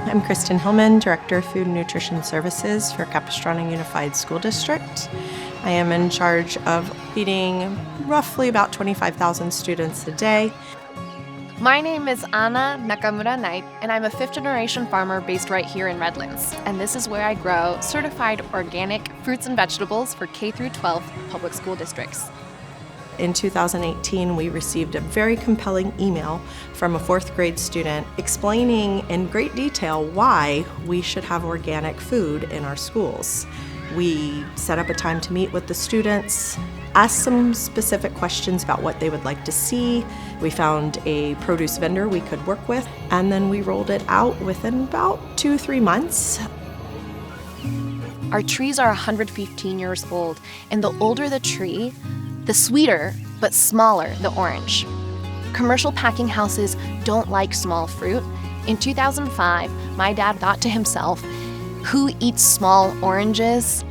I'm Kristen Hillman, Director of Food and Nutrition Services for Capistrano Unified School District. I am in charge of feeding roughly about 25,000 students a day. My name is Anna Nakamura Knight, and I'm a fifth-generation farmer based right here in Redlands. And this is where I grow certified organic fruits and vegetables for K-12 public school districts. In 2018, we received a very compelling email from a fourth grade student explaining in great detail why we should have organic food in our schools. We set up a time to meet with the students, asked some specific questions about what they would like to see. We found a produce vendor we could work with, and then we rolled it out within about 2-3 months. Our trees are 115 years old, and the older the tree, the sweeter but smaller the orange. Commercial packing houses don't like small fruit. In 2005, my dad thought to himself, who eats small oranges?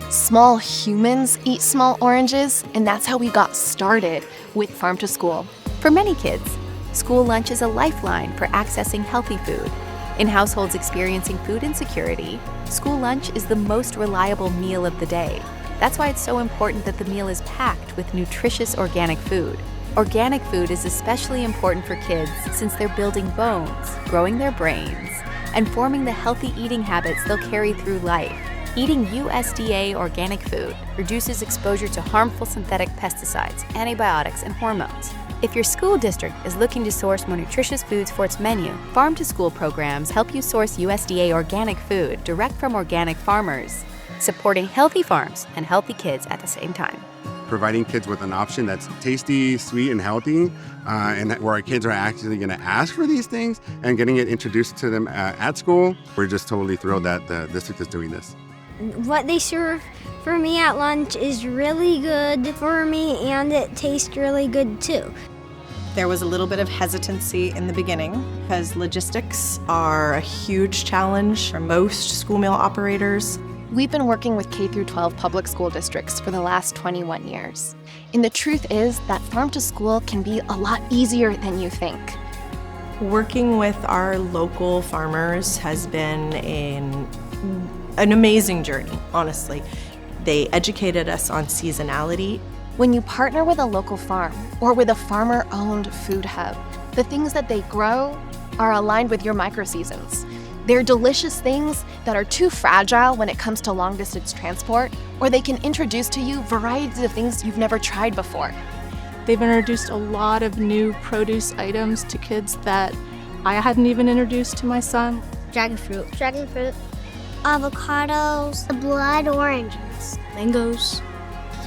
Small humans eat small oranges, and that's how we got started with Farm to School. For many kids, school lunch is a lifeline for accessing healthy food. In households experiencing food insecurity, school lunch is the most reliable meal of the day. That's why it's so important that the meal is packed with nutritious organic food. Organic food is especially important for kids since they're building bones, growing their brains, and forming the healthy eating habits they'll carry through life. Eating USDA organic food reduces exposure to harmful synthetic pesticides, antibiotics, and hormones. If your school district is looking to source more nutritious foods for its menu, Farm to School programs help you source USDA organic food direct from organic farmers, supporting healthy farms and healthy kids at the same time. Providing kids with an option that's tasty, sweet, and healthy, and where our kids are actually going to ask for these things and getting it introduced to them at school. We're just totally thrilled that the district is doing this. What they serve for me at lunch is really good for me, and it tastes really good too. There was a little bit of hesitancy in the beginning because logistics are a huge challenge for most school meal operators. We've been working with K-12 public school districts for the last 21 years. And the truth is that Farm to School can be a lot easier than you think. Working with our local farmers has been an amazing journey, honestly. They educated us on seasonality. When you partner with a local farm or with a farmer-owned food hub, the things that they grow are aligned with your micro-seasons. They're delicious things that are too fragile when it comes to long-distance transport, or they can introduce to you varieties of things you've never tried before. They've introduced a lot of new produce items to kids that I hadn't even introduced to my son. Dragon fruit, avocados, blood oranges, Mangoes.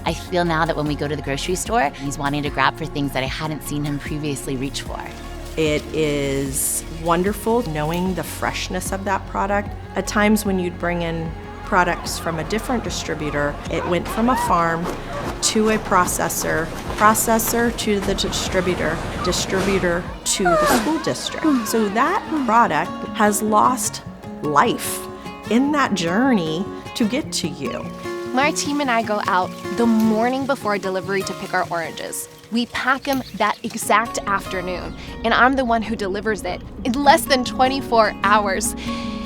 I feel now that when we go to the grocery store, he's wanting to grab for things that I hadn't seen him previously reach for. It is wonderful knowing the freshness of that product. At times when you'd bring in products from a different distributor, it went from a farm to a processor to the distributor to the school district. So that product has lost life in that journey to get to you. My team and I go out the morning before delivery to pick our oranges. We pack them that exact afternoon, and I'm the one who delivers it in less than 24 hours.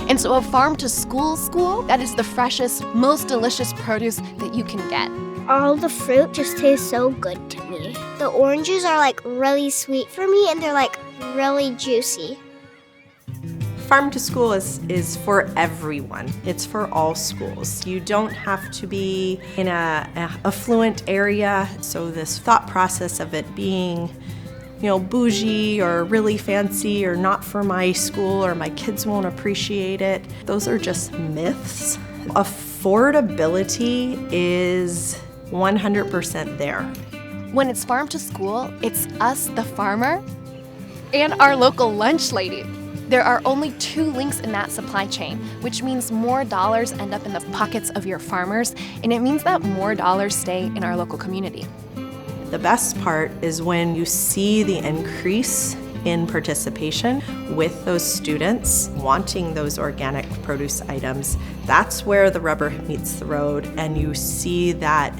And so a Farm to School, that is the freshest, most delicious produce that you can get. All the fruit just tastes so good to me. The oranges are like really sweet for me, and they're like really juicy. Farm to School is for everyone. It's for all schools. You don't have to be in a affluent area, so this thought process of it being, bougie or really fancy or not for my school or my kids won't appreciate it, those are just myths. Affordability is 100% there. When it's Farm to School, it's us, the farmer, and our local lunch lady. There are only 2 links in that supply chain, which means more dollars end up in the pockets of your farmers, and it means that more dollars stay in our local community. The best part is when you see the increase in participation with those students wanting those organic produce items. That's where the rubber meets the road, and you see that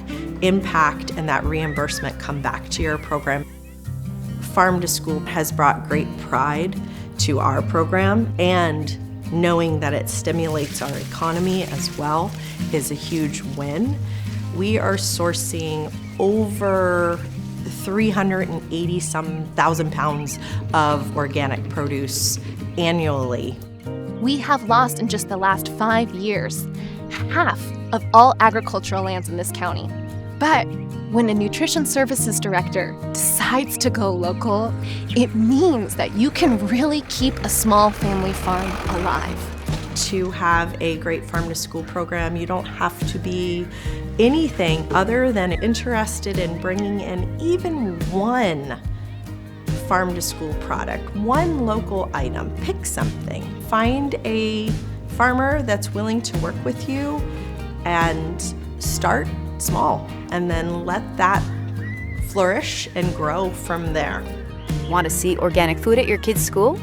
impact and that reimbursement come back to your program. Farm to School has brought great pride to our program and knowing that it stimulates our economy as well is a huge win. We are sourcing over 380,000 pounds of organic produce annually. We have lost in just the last 5 years half of all agricultural lands in this county. But when a nutrition services director decides to go local, it means that you can really keep a small family farm alive. To have a great farm-to-school program, you don't have to be anything other than interested in bringing in even one farm-to-school product, one local item. Pick something. Find a farmer that's willing to work with you and start small, and then let that flourish and grow from there. Want to see organic food at your kids' school?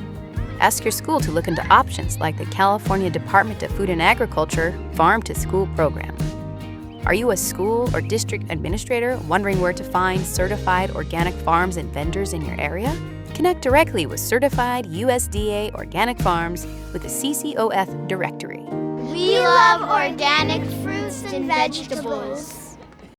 Ask your school to look into options like the California Department of Food and Agriculture Farm to School program. Are you a school or district administrator wondering where to find certified organic farms and vendors in your area? Connect directly with certified USDA organic farms with the CCOF directory. We love organic fruits and vegetables.